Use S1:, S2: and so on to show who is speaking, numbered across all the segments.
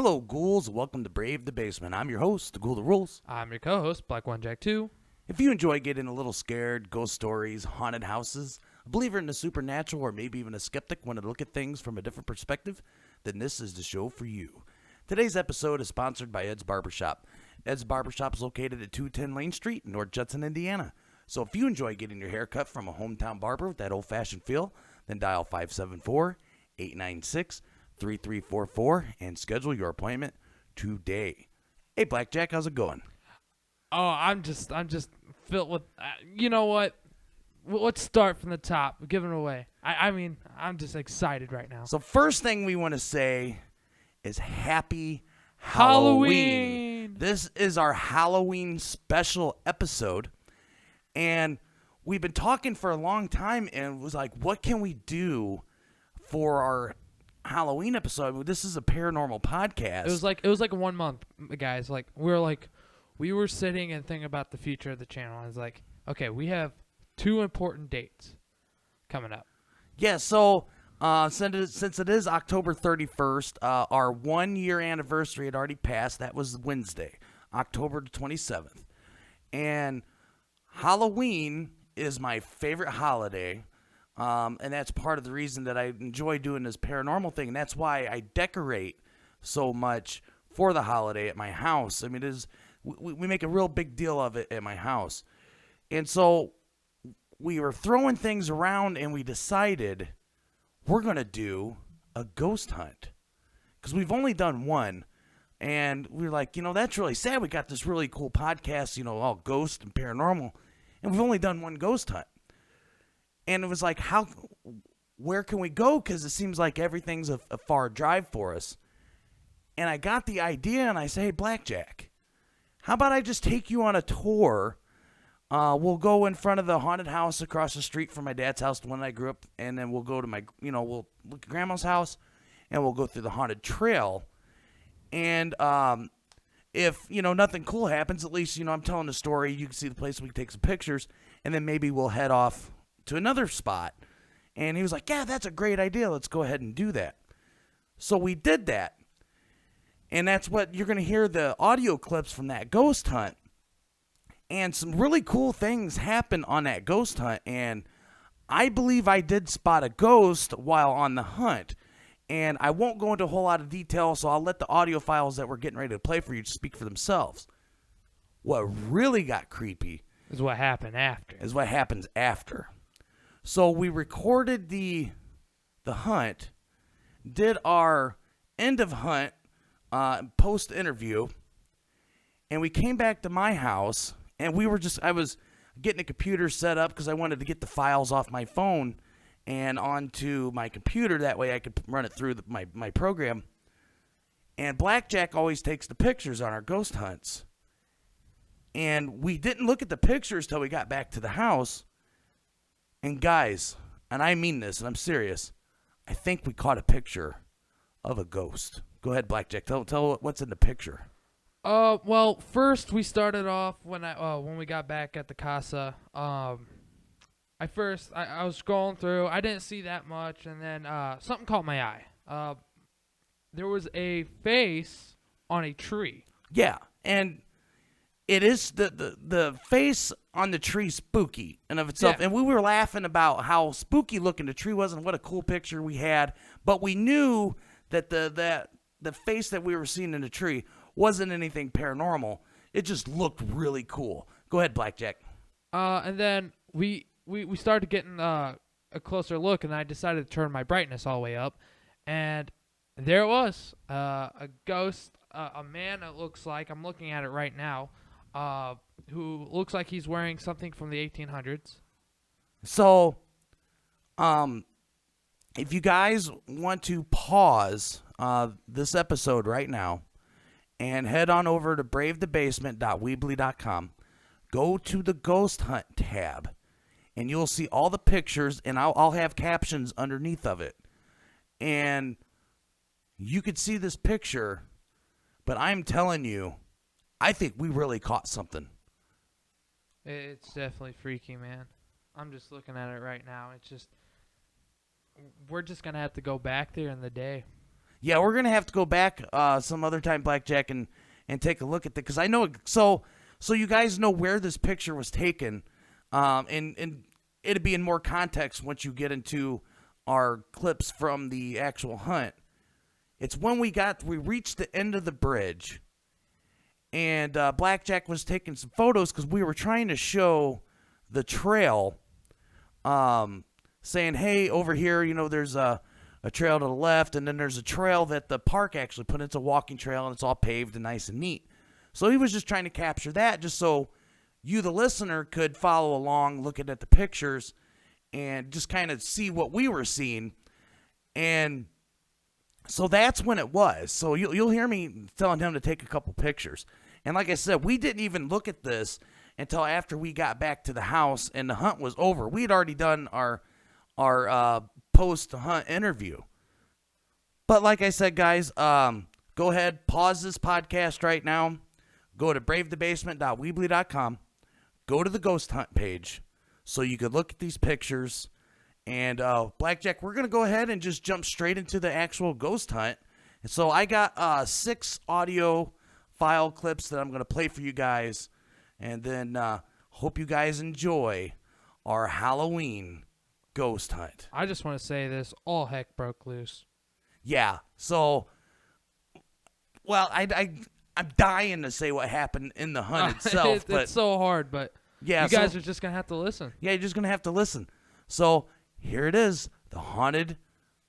S1: Hello, ghouls. Welcome to Brave the Basement. I'm your host, the Ghoul that Rules.
S2: I'm your co-host, Black One Jack 2.
S1: If you enjoy getting a little scared, ghost stories, haunted houses, a believer in the supernatural, or maybe even a skeptic want to look at things from a different perspective, then this is the show for you. Today's episode is sponsored by Ed's Barbershop. Ed's Barbershop is located at 210 Lane Street in North Judson, Indiana. So if you enjoy getting your hair cut from a hometown barber with that old-fashioned feel, then dial 574-896-3344 and schedule your appointment today. Hey, Blackjack, how's it going?
S2: Oh, I'm just filled with. You know what? Let's start from the top. Give it away. I mean, I'm just excited right now.
S1: So first thing we want to say is Happy Halloween. This is our Halloween special episode, and we've been talking for a long time, and it was like, what can we do for our Halloween episode? This is a paranormal podcast.
S2: It was like 1 month, guys. We were sitting and thinking about the future of the channel. I was like, okay, we have two important dates coming up.
S1: Yeah, so since it is October 31st, our 1 year anniversary had already passed. That was Wednesday, October 27th. And Halloween is my favorite holiday. And that's part of the reason that I enjoy doing this paranormal thing. And that's why I decorate so much for the holiday at my house. I mean, we make a real big deal of it at my house. And so we were throwing things around, and we decided we're going to do a ghost hunt. Because we've only done one. And we were like, that's really sad. We got this really cool podcast, all ghost and paranormal. And we've only done one ghost hunt. And it was like, where can we go? Because it seems like everything's a far drive for us. And I got the idea, and I say, hey, Blackjack, how about I just take you on a tour? We'll go in front of the haunted house across the street from my dad's house, the one I grew up, and then we'll go to we'll look at Grandma's house, and we'll go through the haunted trail. And if, nothing cool happens, at least, I'm telling the story. You can see the place, we can take some pictures, and then maybe we'll head off to another spot. And he was like, yeah, that's a great idea. Let's go ahead and do that. So we did that. And that's what you're going to hear, the audio clips from that ghost hunt. And some really cool things happened on that ghost hunt. And I believe I did spot a ghost while on the hunt. And I won't go into a whole lot of detail, so I'll let the audio files that we're getting ready to play for you speak for themselves. What really got creepy
S2: is what happened after.
S1: Is what happens after. So we recorded the hunt, did our end of hunt post interview, and we came back to my house, and I was getting a computer set up because I wanted to get the files off my phone and onto my computer. That way I could run it through my program. And Blackjack always takes the pictures on our ghost hunts. And we didn't look at the pictures till we got back to the house. And guys, and I mean this, and I'm serious, I think we caught a picture of a ghost. Go ahead, Blackjack. Tell what's in the picture.
S2: Well, first we started off when we got back at the casa. I was scrolling through. I didn't see that much, and then something caught my eye. There was a face on a tree.
S1: Yeah, and it is the face on the tree spooky in of itself. Yeah. And we were laughing about how spooky looking the tree was and what a cool picture we had. But we knew that the face that we were seeing in the tree wasn't anything paranormal. It just looked really cool. Go ahead, Blackjack.
S2: And then we started getting a closer look, and I decided to turn my brightness all the way up. And there it was, a ghost, a man that looks like, I'm looking at it right now, who looks like he's wearing something from the 1800s.
S1: So, if you guys want to pause this episode right now and head on over to bravethebasement.weebly.com, go to the Ghost Hunt tab, and you'll see all the pictures, and I'll have captions underneath of it. And you could see this picture, but I'm telling you, I think we really caught something.
S2: It's definitely freaky, man. I'm just looking at it right now. It's just, we're just going to have to go back there in the day.
S1: Yeah, we're gonna have to go back some other time, Blackjack, and take a look at that, because I know so you guys know where this picture was taken, and it'd be in more context once you get into our clips from the actual hunt. It's when we reached the end of the bridge, and Blackjack was taking some photos because we were trying to show the trail, saying, hey, over here, there's a trail to the left, and then there's a trail that the park actually put. It's a walking trail, and it's all paved and nice and neat. So he was just trying to capture that just so you, the listener, could follow along looking at the pictures and just kind of see what we were seeing. And so that's when it was. So you'll hear me telling him to take a couple pictures. And like I said, we didn't even look at this until after we got back to the house and the hunt was over. We had already done our post-hunt interview. But like I said, guys, go ahead, pause this podcast right now. Go to bravethebasement.weebly.com. Go to the ghost hunt page so you could look at these pictures. And Blackjack, we're going to go ahead and just jump straight into the actual ghost hunt. And so I got 6 audio file clips that I'm going to play for you guys. And then hope you guys enjoy our Halloween ghost hunt.
S2: I just want to say this, all heck broke loose.
S1: Yeah, so, well, I'm dying to say what happened in the hunt itself. But
S2: it's so hard, but
S1: yeah,
S2: you guys are just going to have to listen.
S1: Yeah, you're just going to have to listen. So here it is, the haunted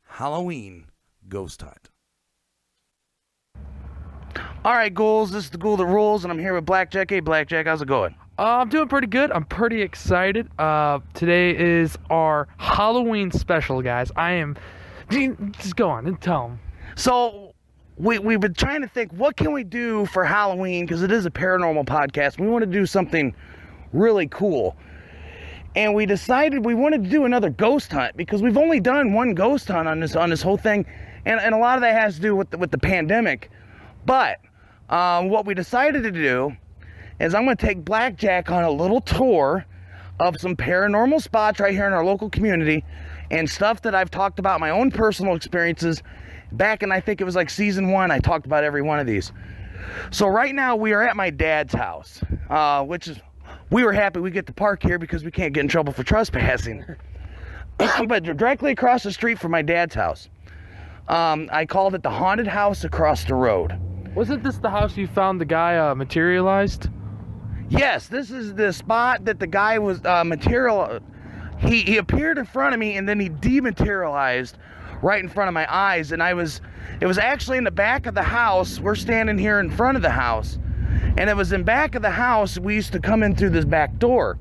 S1: Halloween ghost hunt. All right, ghouls, this is the Ghoul That Rules, and I'm here with Blackjack. Hey, Blackjack, how's it going?
S3: I'm doing pretty good. I'm pretty excited. Today is our Halloween special, guys. Just go on and tell them.
S1: So we've been trying to think, what can we do for Halloween, because it is a paranormal podcast. We want to do something really cool. And we decided we wanted to do another ghost hunt, because we've only done one ghost hunt on this whole thing, and a lot of that has to do with the pandemic. But what we decided to do is I'm going to take Blackjack on a little tour of some paranormal spots right here in our local community, and stuff that I've talked about, my own personal experiences back in, I think it was like season 1. I talked about every one of these. So right now we are at my dad's house, which is, we were happy we get to park here because we can't get in trouble for trespassing. But directly across the street from my dad's house. I called it the haunted house across the road.
S3: Wasn't this the house you found the guy materialized?
S1: Yes, this is the spot that the guy was he appeared in front of me, and then he dematerialized right in front of my eyes. And it was actually in the back of the house. We're standing here in front of the house, and it was in back of the house. We used to come in through this back door,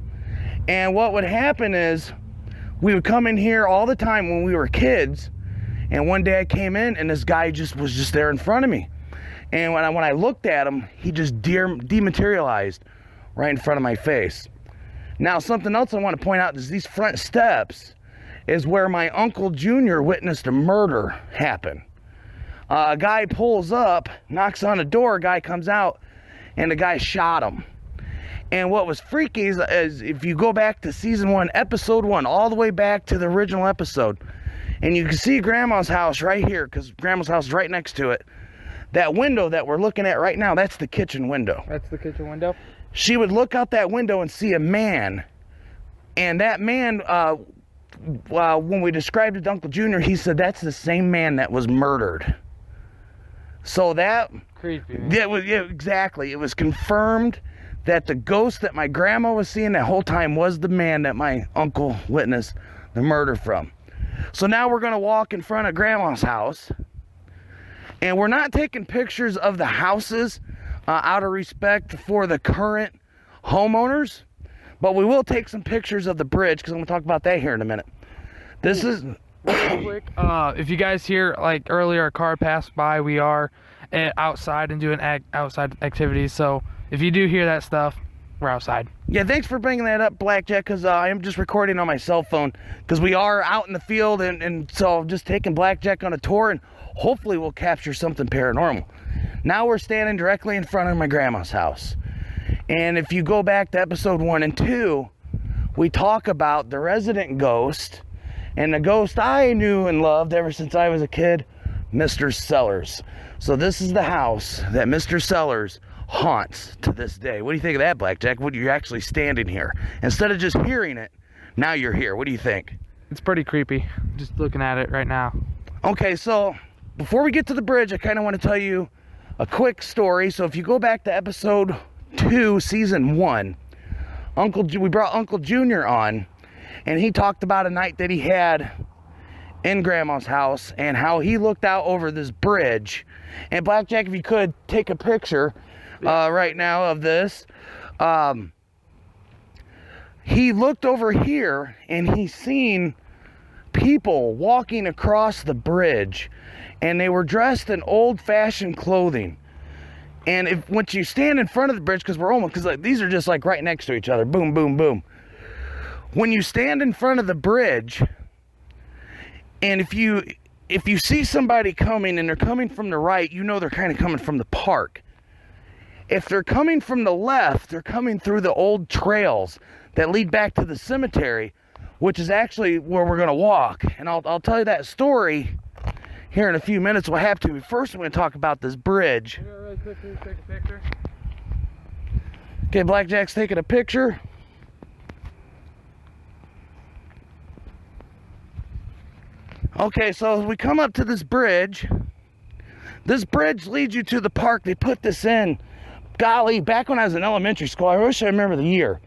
S1: and what would happen is we would come in here all the time when we were kids. And one day I came in, and this guy was just there in front of me. And when I looked at him, he just dematerialized right in front of my face. Now, something else I want to point out is these front steps is where my Uncle Junior witnessed a murder happen. A guy pulls up, knocks on the door, a guy comes out, and the guy shot him. And what was freaky is if you go back to season 1, episode 1, all the way back to the original episode, and you can see Grandma's house right here, because Grandma's house is right next to it. That window that we're looking at right now, that's the kitchen window.
S3: That's the kitchen window?
S1: She would look out that window and see a man. And that man, when we described it to Uncle Junior, he said that's the same man that was murdered. So that...
S3: Creepy.
S1: Yeah, exactly. It was confirmed that the ghost that my grandma was seeing that whole time was the man that my uncle witnessed the murder from. So now we're going to walk in front of Grandma's house. And we're not taking pictures of the houses out of respect for the current homeowners. But we will take some pictures of the bridge, because I'm going to talk about that here in a minute. This is...
S3: Real quick, if you guys hear, like earlier, a car passed by, we are outside and doing outside activities. So if you do hear that stuff, we're outside.
S1: Yeah, thanks for bringing that up, Blackjack, because I am just recording on my cell phone, because we are out in the field, and so I'm just taking Blackjack on a tour, and hopefully we'll capture something paranormal. Now we're standing directly in front of my grandma's house. And if you go back to episode 1 and 2, we talk about the resident ghost, and the ghost I knew and loved ever since I was a kid, Mr. Sellers. So this is the house that Mr. Sellers haunts to this day. What do you think of that, Blackjack? When you're actually standing here instead of just hearing it, now you're here. What do you think?
S3: It's pretty creepy, just looking at it right now.
S1: Okay, so before we get to the bridge, I kind of want to tell you a quick story. So if you go back to episode 2, season 1, we brought Uncle Junior on, and he talked about a night that he had in Grandma's house and how he looked out over this bridge. And Blackjack, if you could take a picture right now of this. He looked over here and he seen people walking across the bridge, and they were dressed in old-fashioned clothing. And once you stand in front of the bridge, because like, these are just like right next to each other, boom, boom, boom. When you stand in front of the bridge, and if you see somebody coming and they're coming from the right, you know they're kind of coming from the park. If they're coming from the left, they're coming through the old trails that lead back to the cemetery, which is actually where we're going to walk. And I'll tell you that story here in a few minutes. What happened to me. First, I'm going to talk about this bridge.
S3: Really quickly take a picture.
S1: Okay, Blackjack's taking a picture. Okay, so as we come up to this bridge leads you to the park. They put this in, golly, back when I was in elementary school. I wish I remember the year.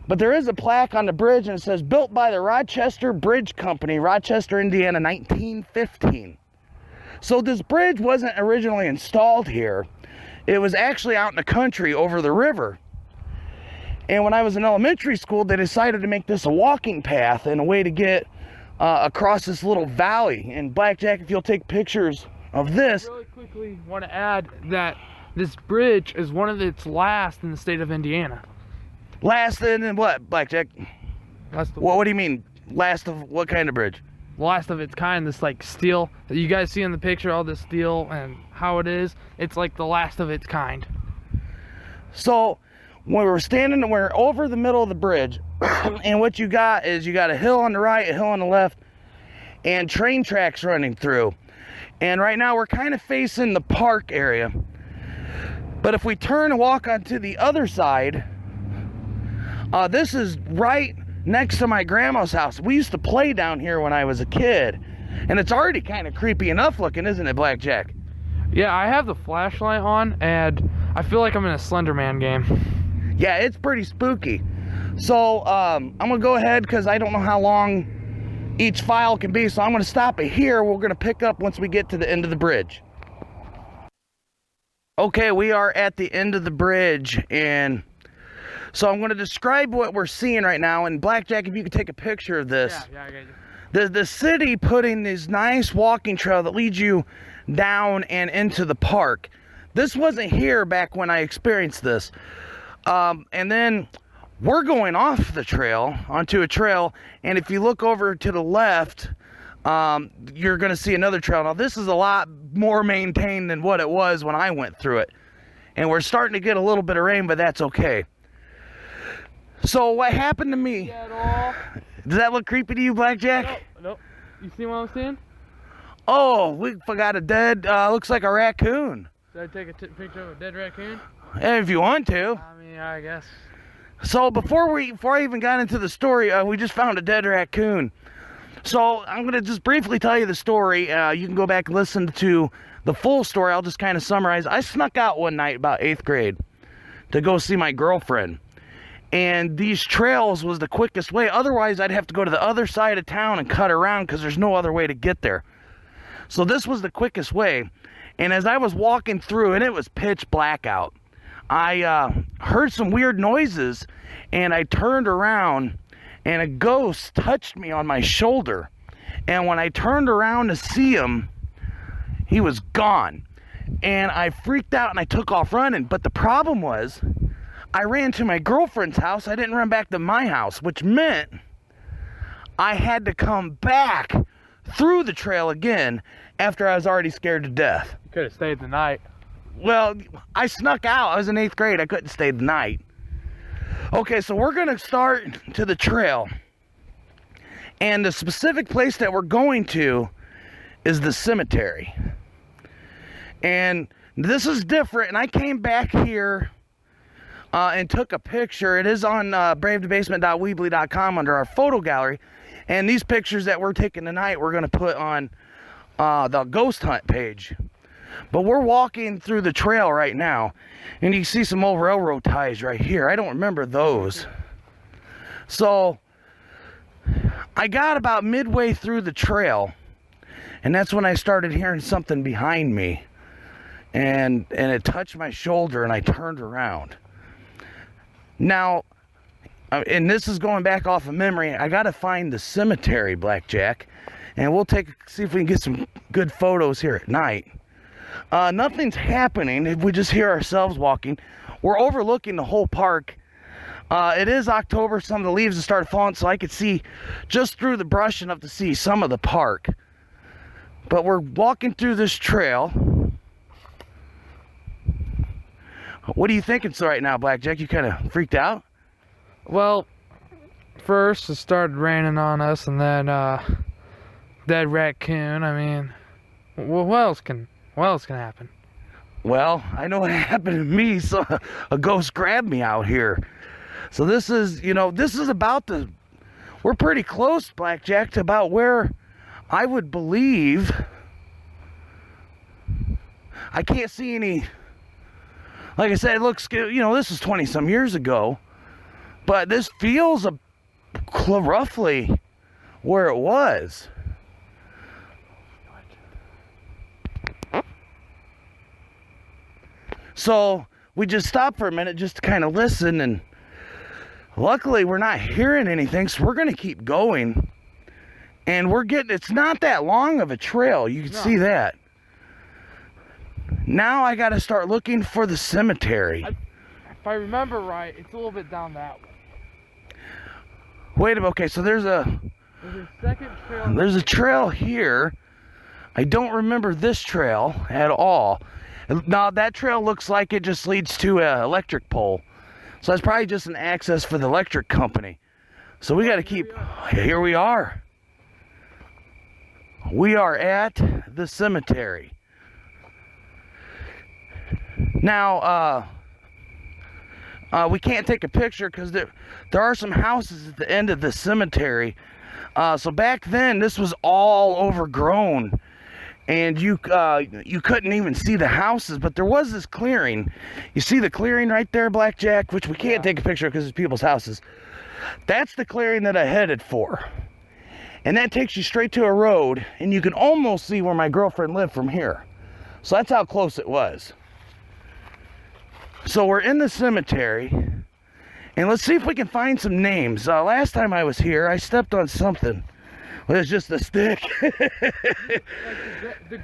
S1: But there is a plaque on the bridge, and it says, built by the Rochester Bridge Company, Rochester, Indiana, 1915. So this bridge wasn't originally installed here. It was actually out in the country over the river. And when I was in elementary school, they decided to make this a walking path and a way to get across this little valley. And Blackjack, if you'll take pictures of this.
S3: I really quickly want to add that this bridge is one of its last in the state of Indiana.
S1: Last in what, Blackjack? What do you mean? Last of what kind of bridge?
S3: Last of its kind, this like steel that you guys see in the picture, all this steel and how it is, it's like the last of its kind.
S1: So when we're over the middle of the bridge, and what you got is you got a hill on the right, a hill on the left, and train tracks running through. And right now we're kind of facing the park area. But if we turn and walk onto the other side, this is right next to my grandma's house. We used to play down here when I was a kid, and it's already kind of creepy enough looking, isn't it, Blackjack?
S3: Yeah, I have the flashlight on, and I feel like I'm in a Slender Man game.
S1: Yeah, it's pretty spooky. So I'm gonna go ahead because I don't know how long each file can be, so I'm gonna stop it here. We're gonna pick up once we get to the end of the bridge. Okay, we are at the end of the bridge, and so I'm going to describe what we're seeing right now. And Blackjack, if you could take a picture of this.
S3: Yeah, I got you.
S1: The city put in this nice walking trail that leads you down and into the park. This wasn't here back when I experienced this. And then we're going off the trail onto a trail, and if you look over to the left, you're going to see another trail. Now this is a lot more maintained than what it was when I went through it, and we're starting to get a little bit of rain, but that's okay. So what happened to me? Does that look creepy to you, Blackjack?
S3: Nope. You see what I'm seeing?
S1: Oh, we forgot a dead, looks like a raccoon.
S3: Should I take a picture of a dead raccoon?
S1: If you want to.
S3: I mean, I guess.
S1: So before I even got into the story, we just found a dead raccoon. So I'm going to just briefly tell you the story. You can go back and listen to the full story. I'll just kind of summarize. I snuck out one night, about 8th grade, to go see my girlfriend. And these trails was the quickest way. Otherwise, I'd have to go to the other side of town and cut around because there's no other way to get there. So this was the quickest way. And as I was walking through, and it was pitch black out, I heard some weird noises, and I turned around, and a ghost touched me on my shoulder. And when I turned around to see him, he was gone. And I freaked out, and I took off running. But the problem was, I ran to my girlfriend's house. I didn't run back to my house, which meant I had to come back through the trail again after I was already scared to death.
S3: You could have stayed the night.
S1: Well, I snuck out. I was in 8th grade. I couldn't stay the night. Okay, so we're going to start to the trail. And the specific place that we're going to is the cemetery. And this is different, and I came back here and took a picture. It is on bravethebasement.weebly.com under our photo gallery. And these pictures that we're taking tonight, we're going to put on the ghost hunt page. But we're walking through the trail right now, and you see some old railroad ties right here. I don't remember those. So I got about midway through the trail, and that's when I started hearing something behind me. And it touched my shoulder, and I turned around. Now, and this is going back off of memory, I got to find the cemetery, Blackjack, and we'll see if we can get some good photos here at night. Nothing's happening if we just hear ourselves walking. We're overlooking the whole park. It is October, some of the leaves have started falling, so I could see just through the brush enough to see some of the park. But we're walking through this trail. What are you thinking right now, Blackjack? You kind of freaked out?
S3: Well, first it started raining on us, and then dead raccoon. I mean, what else can happen?
S1: Well, I know what happened to me. So a ghost grabbed me out here. So this is, we're pretty close, Blackjack, to about where I would believe. I can't see any. Like I said, it looks, this is 20 some years ago, but this feels roughly where it was. So we just stopped for a minute just to kind of listen, and luckily we're not hearing anything, so we're going to keep going. And it's not that long of a trail, you can see that. Now I got to start looking for the cemetery.
S3: If I remember right, it's a little bit down that way.
S1: Wait a minute, okay, so there's a
S3: second trail.
S1: There's a trail here. I don't remember this trail at all. Now that trail looks like it just leads to an electric pole. So that's probably just an access for the electric company. So we got to keep, here we are. We are at the cemetery. Now, we can't take a picture because there are some houses at the end of the cemetery. So back then, this was all overgrown, and you couldn't even see the houses, but there was this clearing. You see the clearing right there, Blackjack, which we can't take a picture because it's people's houses. That's the clearing that I headed for. And that takes you straight to a road, and you can almost see where my girlfriend lived from here. So that's how close it was. So we're in the cemetery, and let's see if we can find some names. Last time I was here, I stepped on something. Well, it's just a stick.
S3: The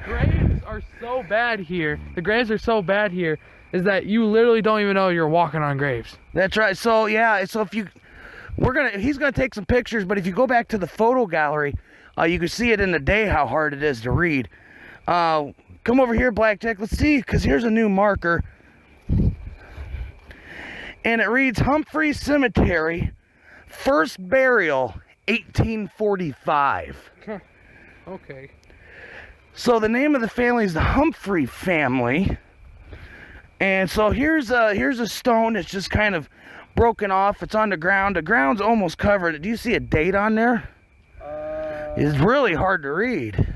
S3: graves are so bad here. The graves are so bad here is that you literally don't even know you're walking on graves.
S1: That's right. So yeah. So if he's gonna take some pictures. But if you go back to the photo gallery, you can see it in the day how hard it is to read. Come over here, Blackjack. Let's see, because here's a new marker. And it reads Humphrey Cemetery, first burial, 1845.
S3: Okay.
S1: So the name of the family is the Humphrey family. And so here's a stone that's just kind of broken off. It's on the ground. The ground's almost covered. Do you see a date on there? It's really hard to read.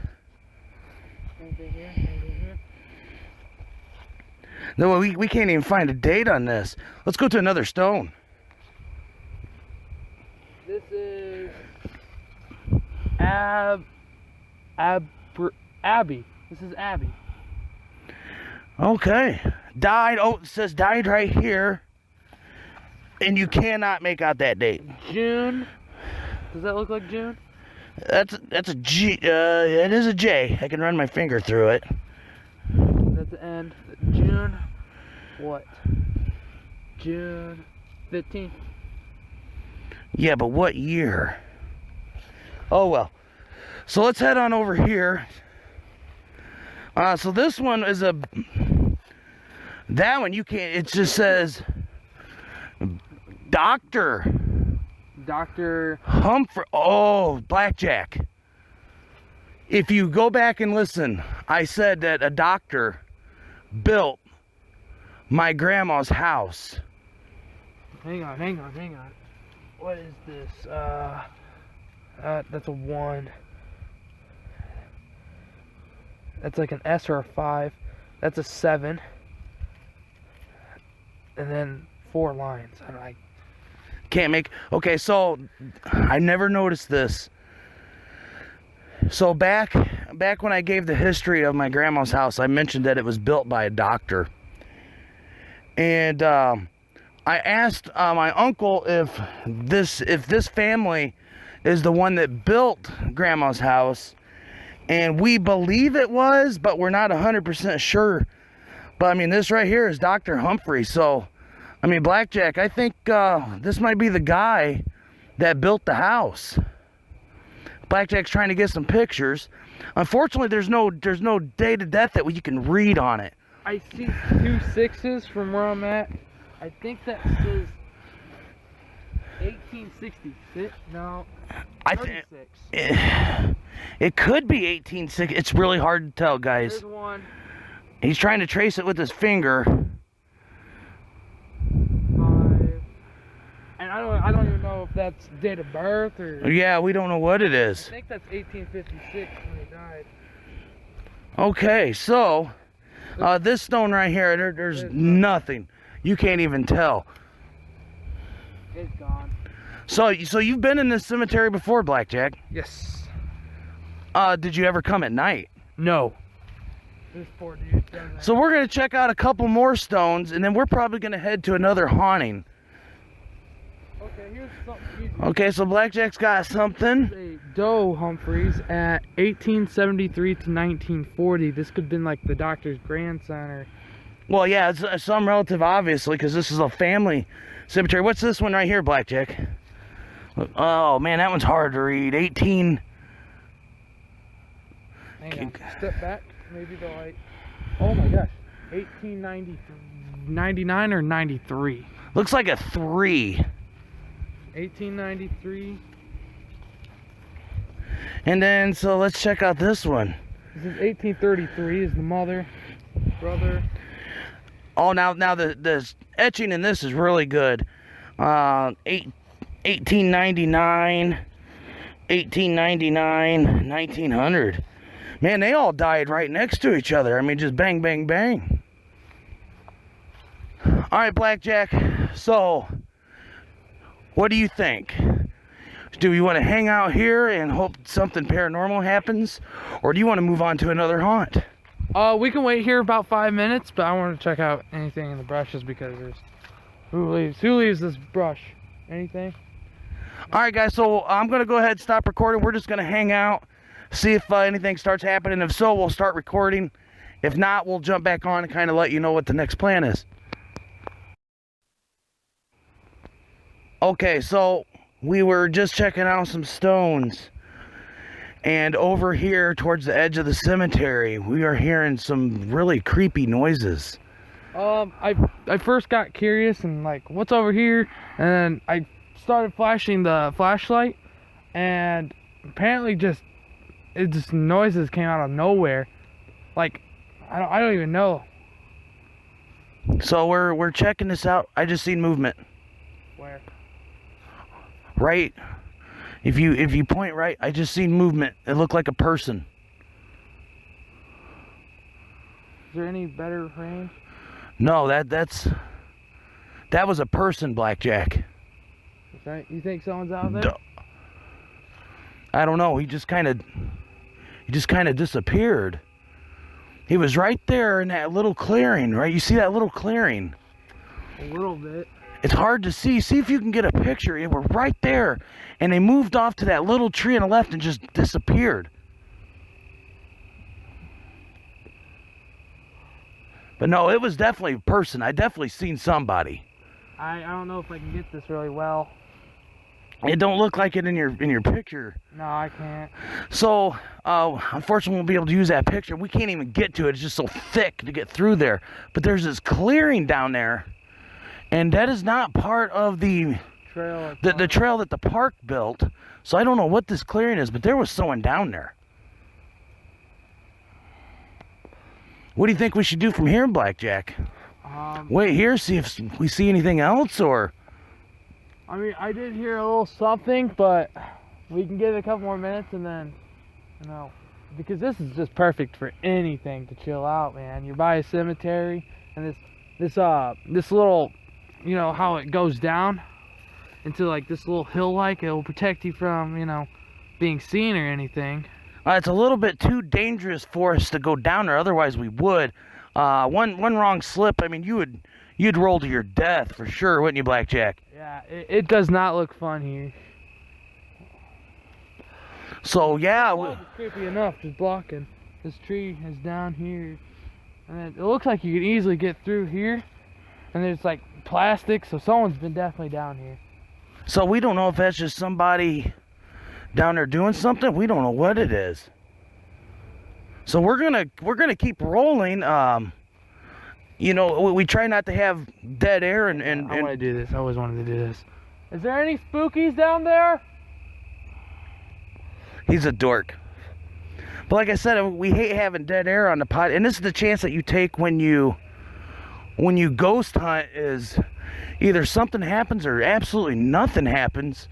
S1: No, we can't even find a date on this. Let's go to another stone.
S3: This is Abby. This is Abby.
S1: Okay. Died. Oh, it says died right here. And you cannot make out that date.
S3: June. Does that look like June?
S1: That's a G. It is a J. I can run my finger through it.
S3: That's the end. June. What? June 15th.
S1: Yeah, but what year? Oh well. So let's head on over here. So this one is that one you can't. It just says Dr.
S3: Dr.
S1: Humphrey. Oh, Blackjack. If you go back and listen, I said that a doctor built my grandma's house.
S3: Hang on. What is this? That's a 1. That's like an S or a 5. That's a 7. And then 4 lines. I
S1: Can't make. Okay, so I never noticed this. So back when I gave the history of my grandma's house, I mentioned that it was built by a doctor. And I asked my uncle if this family is the one that built grandma's house, and we believe it was, but we're not 100% sure. But I mean, this right here is Dr. Humphrey. So, I mean, Blackjack, I think this might be the guy that built the house. Blackjack's trying to get some pictures. Unfortunately, there's no date of death that you can read on it.
S3: see 2 6s from where I'm at. I think that says 1866. No, 36.
S1: It could be 1860. It's really hard to tell, guys.
S3: There's one.
S1: He's trying to trace it with his finger.
S3: 5. And I don't even know if that's date of birth or.
S1: Yeah, we don't know what it
S3: I
S1: is.
S3: think that's 1856 when he died.
S1: Okay, so this stone right here, there's nothing. You can't even tell.
S3: It's gone.
S1: So you've been in this cemetery before, Blackjack?
S3: Yes.
S1: Did you ever come at night?
S3: No. This poor dude doesn't.
S1: So we're gonna check out a couple more stones, and then we're probably gonna head to another haunting.
S3: Okay, here's something easy.
S1: Okay, so Blackjack's got something.
S3: A Doe Humphreys at 1873 to 1940. This could have been like the doctor's grandson or.
S1: Well, yeah, it's some relative, obviously, because this is a family cemetery. What's this one right here, Blackjack? Oh man, that one's hard to read. 18.
S3: Hang on. Step back. Maybe the light. Oh my gosh. 1899 or 93.
S1: Looks like a 3.
S3: 1893.
S1: And then, so let's check out this one.
S3: This is 1833. Is the mother, brother.
S1: Oh, now the etching in this is really good. 1899, 1899, 1900. Man, they all died right next to each other. I mean, just bang, bang, bang. All right, Blackjack. So, what do you think? Do you want to hang out here and hope something paranormal happens? Or do you want to move on to another haunt?
S3: We can wait here about 5 minutes, but I want to check out anything in the brushes because there's who leaves this brush? Anything?
S1: All right, guys. So I'm gonna go ahead and stop recording. We're just gonna hang out, see if anything starts happening. If so, we'll start recording. If not, we'll jump back on and kind of let you know what the next plan is. Okay, so we were just checking out some stones. And over here towards the edge of the cemetery, we are hearing some really creepy noises.
S3: I first got curious and like, what's over here? And then I started flashing the flashlight, and apparently just noises came out of nowhere. Like, I don't even know.
S1: So we're checking this out. I just seen movement.
S3: Where?
S1: Right. If you point right, I just seen movement. It looked like a person.
S3: Is there any better range?
S1: No, that was a person, Blackjack.
S3: You think someone's out there?
S1: I don't know. He just kind of disappeared. He was right there in that little clearing, right? You see that little clearing?
S3: A little bit.
S1: It's hard to see. See if you can get a picture. They were right there, and they moved off to that little tree on the left and just disappeared. But no, it was definitely a person. I definitely seen somebody.
S3: I don't know if I can get this really well.
S1: It don't look like it in your picture.
S3: No, I can't.
S1: So, unfortunately, we won't be able to use that picture. We can't even get to it. It's just so thick to get through there. But there's this clearing down there, and that is not part of the
S3: Trail.
S1: the trail that the park built. So I don't know what this clearing is, but there was someone down there. What do you think we should do from here, Blackjack? Wait here, see if we see anything else, or...
S3: I mean, I did hear a little something, but we can give it a couple more minutes and then, you know, because this is just perfect for anything to chill out, man. You're by a cemetery, and this little, you know, how it goes down into like this little hill-like, it will protect you from, you know, being seen or anything.
S1: It's a little bit too dangerous for us to go down there, otherwise we would. One wrong slip, I mean, you'd roll to your death for sure, wouldn't you, Blackjack?
S3: Yeah, it does not look fun here.
S1: So yeah,
S3: It's creepy enough, just blocking. This tree is down here, and it looks like you could easily get through here. And there's like plastic, so someone's been definitely down here.
S1: so we don't know if that's just somebody down there doing something. We don't know what it is. So we're gonna keep rolling. You know, we try not to have dead air and
S3: I want to do this. I always wanted to do this. Is there any spookies down there?
S1: He's a dork. But like I said, we hate having dead air on the pod, and this is the chance that you take when you ghost hunt, is either something happens or absolutely nothing happens.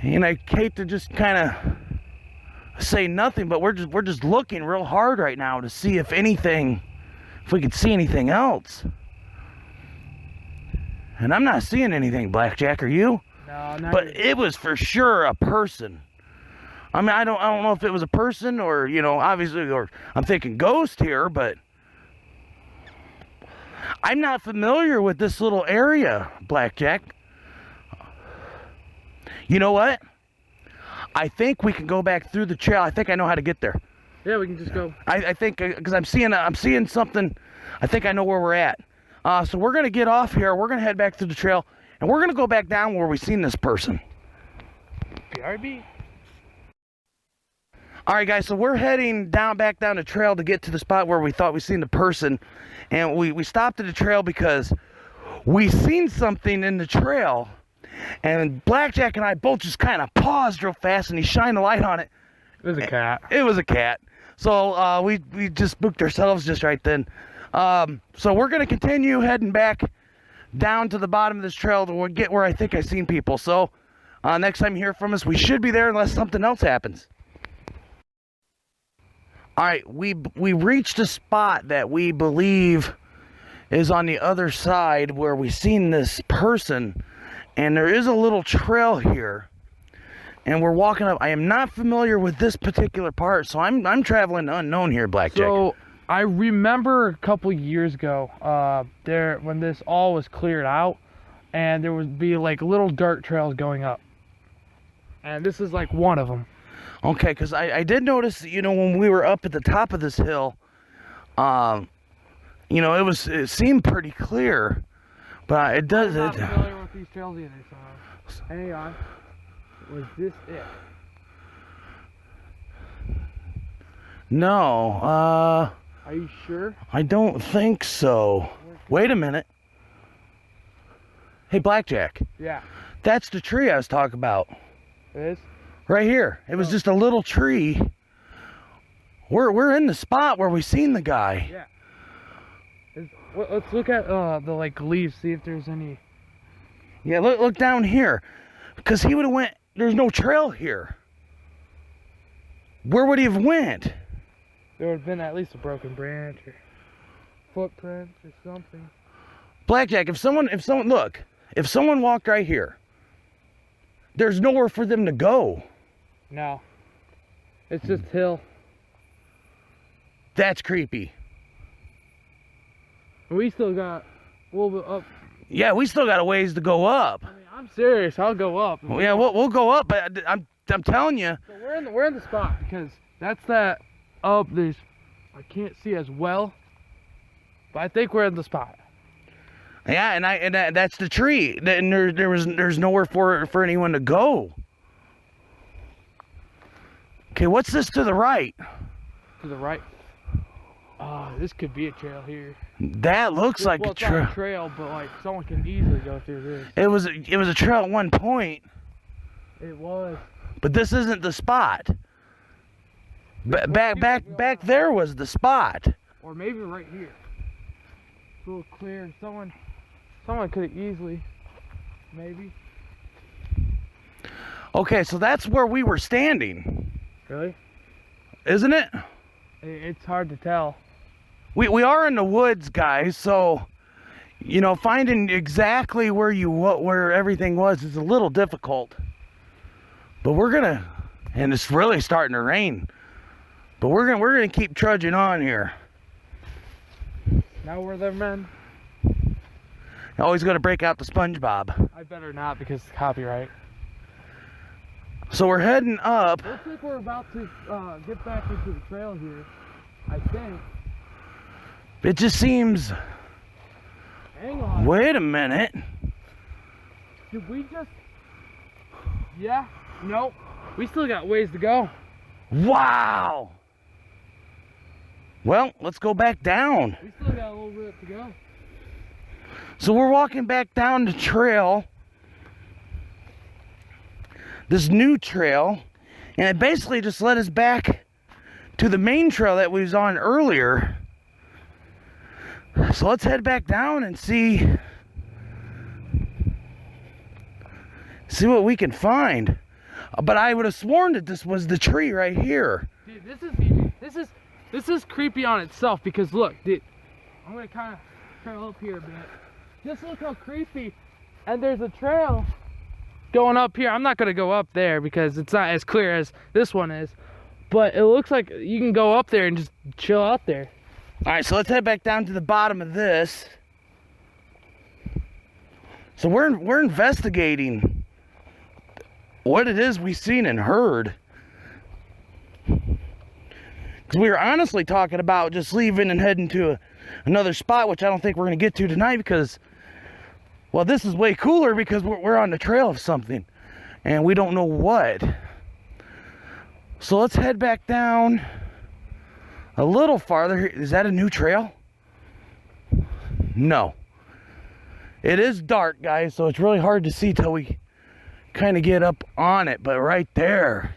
S1: And I hate to just kind of say nothing, but we're just looking real hard right now to see if we could see anything else. And I'm not seeing anything, Blackjack, are you?
S3: No, not
S1: But
S3: yet.
S1: it was for sure a person. I mean, I don't know if it was a person or, you know, obviously, or I'm thinking ghost here, but I'm not familiar with this little area, Blackjack. You know what? I think we can go back through the trail. I think I know how to get there.
S3: Yeah, we can just go.
S1: I think because I'm seeing something. I think I know where we're at. So we're gonna get off here. We're gonna head back through the trail, and we're gonna go back down where we seen this person.
S3: BRB.
S1: All right, guys. So we're heading back down the trail to get to the spot where we thought we seen the person, and we stopped at the trail because we seen something in the trail, and Blackjack and I both just kind of paused real fast, and he shined a light on it.
S3: It was a cat.
S1: It was a cat. So we just spooked ourselves just right then. So we're gonna continue heading back down to the bottom of this trail to get where I think I seen people. So next time you hear from us, we should be there unless something else happens. All right, we reached a spot that we believe is on the other side where we seen this person, and there is a little trail here. And we're walking up. I am not familiar with this particular part, so I'm traveling unknown here, Blackjack.
S3: So I remember a couple years ago, when this all was cleared out, and there would be like little dirt trails going up, and this is like one of them.
S1: Okay, because I did notice, you know, when we were up at the top of this hill, you know, it seemed pretty clear, but it does.
S3: I'm not familiar with these trails either, so hang on. Was this it?
S1: No,
S3: Are you sure?
S1: I don't think so. Wait a minute. Hey, Blackjack,
S3: Yeah.
S1: that's the tree I was talking about.
S3: It is?
S1: Right here. It was just a little tree. We're in the spot where we seen the guy.
S3: Yeah. Let's look at the like leaves, see if there's any.
S1: Yeah, look down here. Because he would have went, there's no trail here. Where would he have went?
S3: There would have been at least a broken branch or footprints or something.
S1: Blackjack, if someone walked right here, there's nowhere for them to go.
S3: No. It's just hill.
S1: That's creepy.
S3: We still got a little bit up.
S1: Yeah, we still got a ways to go up.
S3: I mean, I'm serious. I'll go up.
S1: Well, yeah, we'll go up, but I'm telling you.
S3: So we're in the spot because that's that up. I can't see as well, but I think we're in the spot.
S1: Yeah, and that's the tree. And there's nowhere for anyone to go. Okay, what's this to the right?
S3: To the right. This could be a trail here.
S1: That looks like a
S3: It's not
S1: trail.
S3: a trail, but like someone can easily go through this.
S1: It was a trail at one point,
S3: It was.
S1: but this isn't the spot. Back there was the spot.
S3: or maybe right here. It's a little clear. Someone could have easily, maybe.
S1: Okay, so that's where we were standing,
S3: Really?
S1: isn't it?
S3: It's hard to tell.
S1: We are in the woods, guys, so you know, finding exactly where everything was is a little difficult. But we're gonna, and it's really starting to rain. But we're gonna keep trudging on here.
S3: Now we're there, men.
S1: Always gotta break out the SpongeBob.
S3: I better not because it's copyright.
S1: So we're heading up.
S3: Looks like we're about to get back into the trail here. I think.
S1: It just seems.
S3: Hang on.
S1: Wait a minute.
S3: Did we just? Yeah. Nope. We still got ways to go.
S1: Wow. Well, let's go back down.
S3: We still got a little bit to go.
S1: So we're walking back down the trail. This new trail. And it basically just led us back to the main trail that we was on earlier. So let's head back down and see what we can find. But I would have sworn that this was the tree right here.
S3: Dude, this is creepy on itself because look, dude, I'm gonna kind of trail up here a bit. Just look how creepy, and there's a trail going up here. I'm not gonna go up there because it's not as clear as this one is, but it looks like you can go up there and just chill out there.
S1: All right, so let's head back down to the bottom of this. So we're investigating what it is we've seen and heard. Because we were honestly talking about just leaving and heading to another spot, which I don't think we're going to get to tonight because, well, this is way cooler because we're on the trail of something and we don't know what. So let's head back down a little farther. Is that a new trail? No. It is dark, guys, so it's really hard to see till we kind of get up on it, but right there.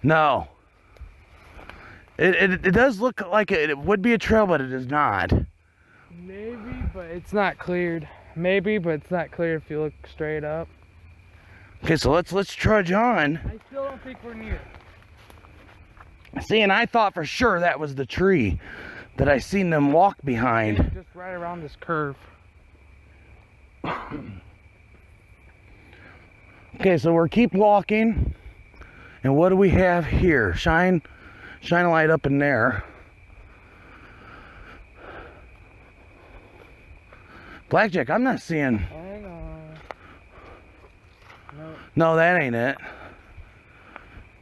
S1: No. It does look like it would be a trail, but it is not.
S3: Maybe, but it's not cleared. Maybe, but it's not clear if you look straight up.
S1: Okay, so let's trudge on.
S3: I still don't think we're near.
S1: See, and I thought for sure that was the tree that I seen them walk behind.
S3: Just right around this curve.
S1: Okay, so we're keep walking. And what do we have here? Shine a light up in there. Blackjack, I'm not seeing.
S3: Hang on. Nope.
S1: No, that ain't it.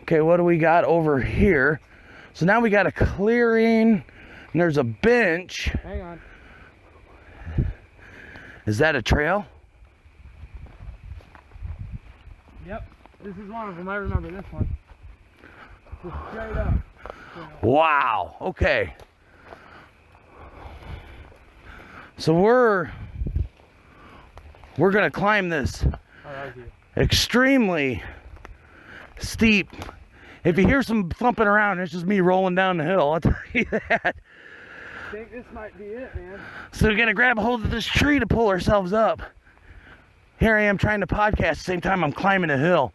S1: Okay, what do we got over here? So now we got a clearing, and there's a bench.
S3: Hang on.
S1: Is that a trail?
S3: Yep. This is one of them. I remember this one. Just straight up.
S1: Wow. Okay. So we're gonna climb this extremely steep. If you hear some thumping around, it's just me rolling down the hill. I'll tell you that.
S3: I think this might be it, man.
S1: So we're gonna grab a hold of this tree to pull ourselves up. Here I am trying to podcast at the same time I'm climbing a hill.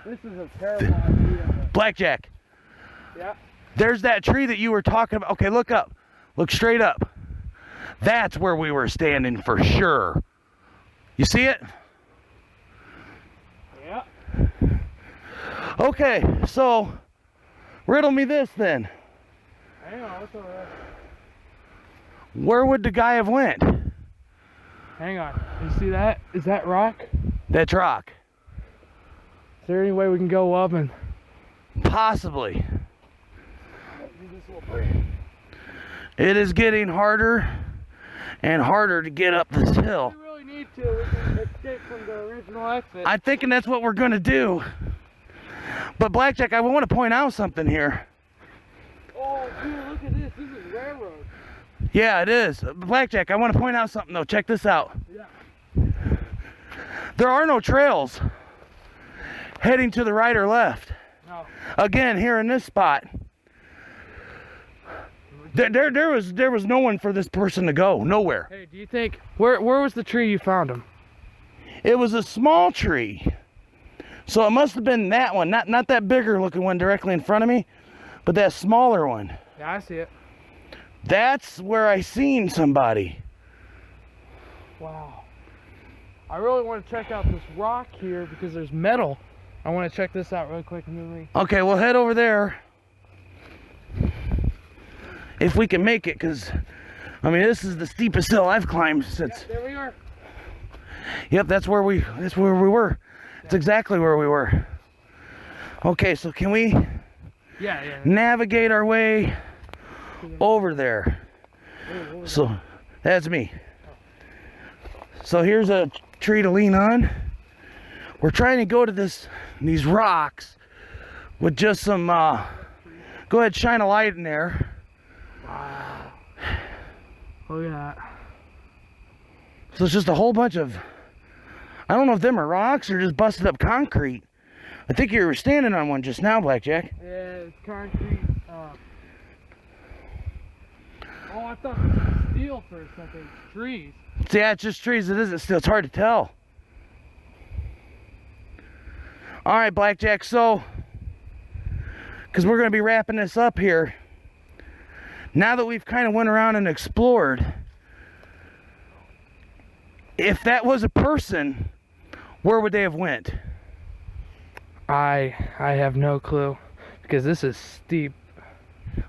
S3: This is a terrible idea.
S1: Blackjack.
S3: Yeah.
S1: There's that tree that you were talking about. Okay, look up. Look straight up. That's where we were standing for sure. You see it?
S3: Yeah.
S1: Okay, so riddle me this then.
S3: Hang on, what's over there?
S1: Where would the guy have went?
S3: Hang on. You see that? Is that rock?
S1: That's rock.
S3: Is there any way we can go up and
S1: Possibly.
S3: do this little bridge?
S1: It is getting harder and harder to get up this hill.
S3: We really need to. We can escape from the original exit.
S1: I'm thinking that's what we're gonna do. But Blackjack, I want to point out something here.
S3: Oh, dude, look at this. This is railroad.
S1: Yeah, it is. Blackjack, I want to point out something though. Check this out.
S3: Yeah.
S1: There are no trails heading to the right or left.
S3: No. No.
S1: Again, here in this spot. There was no one for this person to go. Nowhere.
S3: Hey, do you think where was the tree you found him?
S1: It was a small tree. So it must have been that one. Not that bigger looking one directly in front of me, but that smaller one.
S3: Yeah, I see it.
S1: That's where I seen somebody.
S3: Wow. I really want to check out this rock here because there's metal. I want to check this out real quick.
S1: Okay, we'll head over there. If we can make it, because, I mean, this is the steepest hill I've climbed since.
S3: Yeah, there we are.
S1: Yep, that's where we were. It's exactly where we were. Okay, so can we
S3: Yeah.
S1: navigate our way over there? So, that's me. So here's a tree to lean on. We're trying to go to these rocks with just some, go ahead, shine a light in there.
S3: Wow. Look at that.
S1: So it's just a whole bunch of, I don't know if them are rocks or just busted up concrete. I think you were standing on one just now, Blackjack.
S3: Yeah, it's concrete. Oh, I thought this was steel for a second. Trees.
S1: See, yeah, it's just trees. It isn't still. It's hard to tell. All right, Blackjack. So, because we're going to be wrapping this up here. Now that we've kind of went around and explored, if that was a person, where would they have went?
S3: I have no clue because this is steep.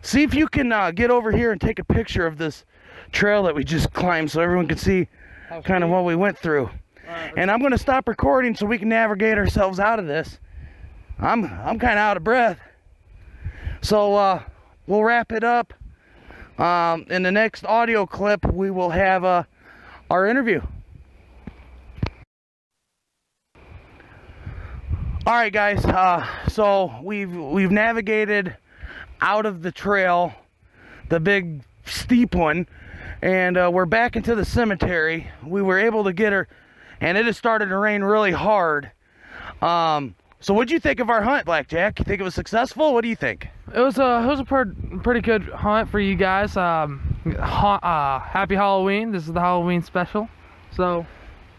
S1: See if you can get over here and take a picture of this trail that we just climbed so everyone can see kind of what we went through. And I'm going to stop recording so we can navigate ourselves out of this. I'm kind of out of breath. So we'll wrap it up. In the next audio clip, we will have our interview. All right, guys. So we've navigated out of the trail, the big steep one, and we're back into the cemetery. We were able to get her, and it has started to rain really hard. So what'd you think of our hunt, Blackjack? You think it was successful? What do you think?
S3: It was a pretty good hunt for you guys. Happy Halloween. This is the Halloween special. So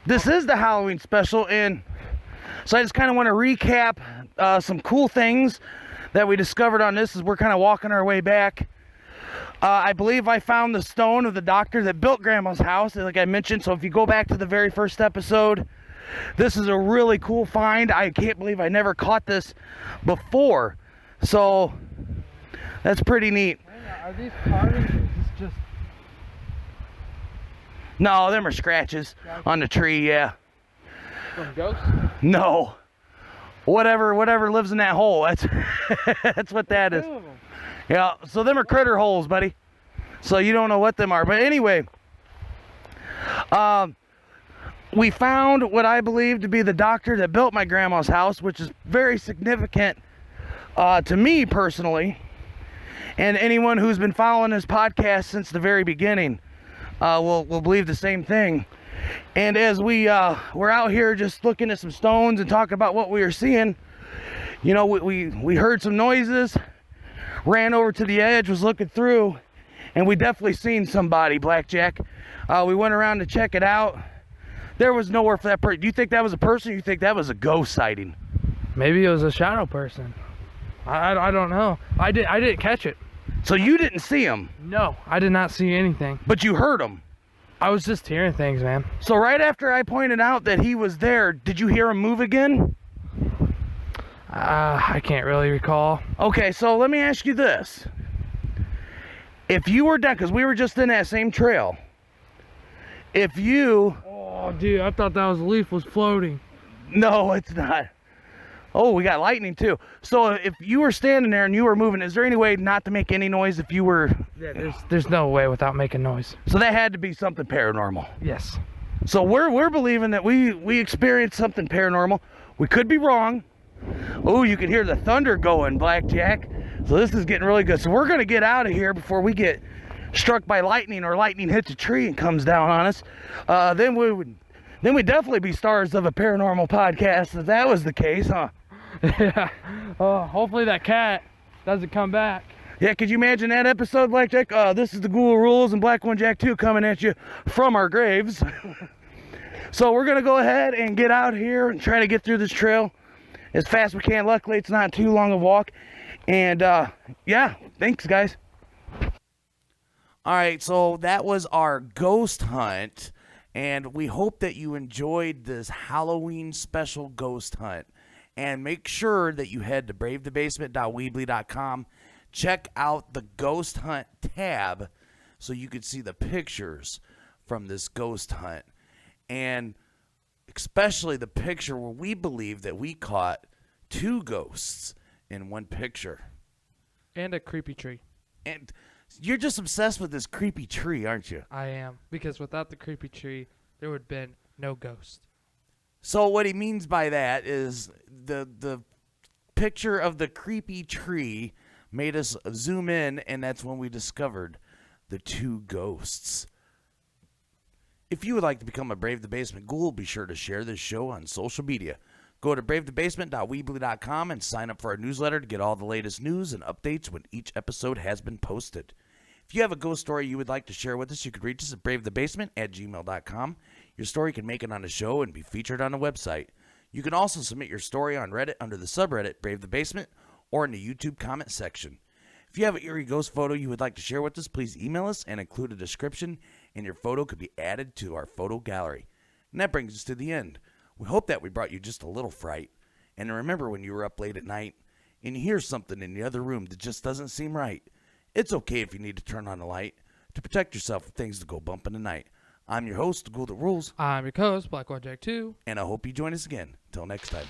S1: this is the Halloween special, and so I just kind of want to recap some cool things that we discovered on this as we're kind of walking our way back. I believe I found the stone of the doctor that built Grandma's house, like I mentioned. So if you go back to the very first episode, this is a really cool find. I can't believe I never caught this before. So that's pretty neat.
S3: are these carvings or is this just
S1: No, them are scratches on the tree, yeah.
S3: from ghosts?
S1: No. Whatever lives in that hole, that's that's what that is. Yeah, so them are critter holes, buddy. So you don't know what them are. But anyway, we found what I believe to be the doctor that built my grandma's house, which is very significant to me personally, and anyone who's been following this podcast since the very beginning will believe the same thing. And as we're out here just looking at some stones and talking about what we were seeing, you know, we heard some noises, ran over to the edge, was looking through, and we definitely seen somebody, Blackjack. We went around to check it out. There was nowhere for that person. Do you think that was a person, or you think that was a ghost sighting?
S3: Maybe it was a shadow person. I don't know. I didn't catch it.
S1: So you didn't see him?
S3: No, I did not see anything.
S1: But you heard him?
S3: I was just hearing things, man.
S1: So right after I pointed out that he was there, did you hear him move again?
S3: I can't really recall.
S1: Okay, so let me ask you this. If you were down, because we were just in that same trail, if you...
S3: Oh, dude, I thought that was leaf was floating.
S1: No, it's not. Oh, we got lightning too. So if you were standing there and you were moving, is there any way not to make any noise if you were...
S3: Yeah, there's no way without making noise.
S1: So that had to be something paranormal.
S3: Yes.
S1: So we're believing that we experienced something paranormal. We could be wrong. Oh, you can hear the thunder going, Blackjack. So this is getting really good. So we're going to get out of here before we get struck by lightning, or lightning hits a tree and comes down on us. Then we'd definitely be stars of a paranormal podcast if that was the case, huh?
S3: Yeah. Oh, hopefully that cat doesn't come back.
S1: Yeah, could you imagine that episode, Blackjack? This is the Ghoul Rules and Black One Jack 2 coming at you from our graves. So we're going to go ahead and get out here and try to get through this trail as fast as we can. Luckily, it's not too long a walk. And, yeah, thanks, guys. All right, so that was our ghost hunt. And we hope that you enjoyed this Halloween special ghost hunt. And make sure that you head to bravethebasement.weebly.com. Check out the ghost hunt tab so you can see the pictures from this ghost hunt. And especially the picture where we believe that we caught 2 ghosts in one picture.
S2: And a creepy tree.
S1: And you're just obsessed with this creepy tree, aren't you?
S2: I am. Because without the creepy tree, there would have been no ghost.
S1: So what he means by that is the picture of the creepy tree made us zoom in, and that's when we discovered the 2 ghosts. If you would like to become a Brave the Basement Ghoul, be sure to share this show on social media. Go to bravethebasement.weebly.com and sign up for our newsletter to get all the latest news and updates when each episode has been posted. If you have a ghost story you would like to share with us, you could reach us at bravethebasement@gmail.com. Your story can make it on the show and be featured on the website. You can also submit your story on Reddit under the subreddit Brave the Basement or in the YouTube comment section. If you have an eerie ghost photo you would like to share with us, please email us and include a description, and your photo could be added to our photo gallery. And that brings us to the end. We hope that we brought you just a little fright. And remember, when you were up late at night and you hear something in the other room that just doesn't seem right, it's okay if you need to turn on the light to protect yourself from things that go bump in the night. I'm your host, The Ghoul That Rules.
S2: I'm your co-host, Black One Jack 2.
S1: And I hope you join us again. Till next time.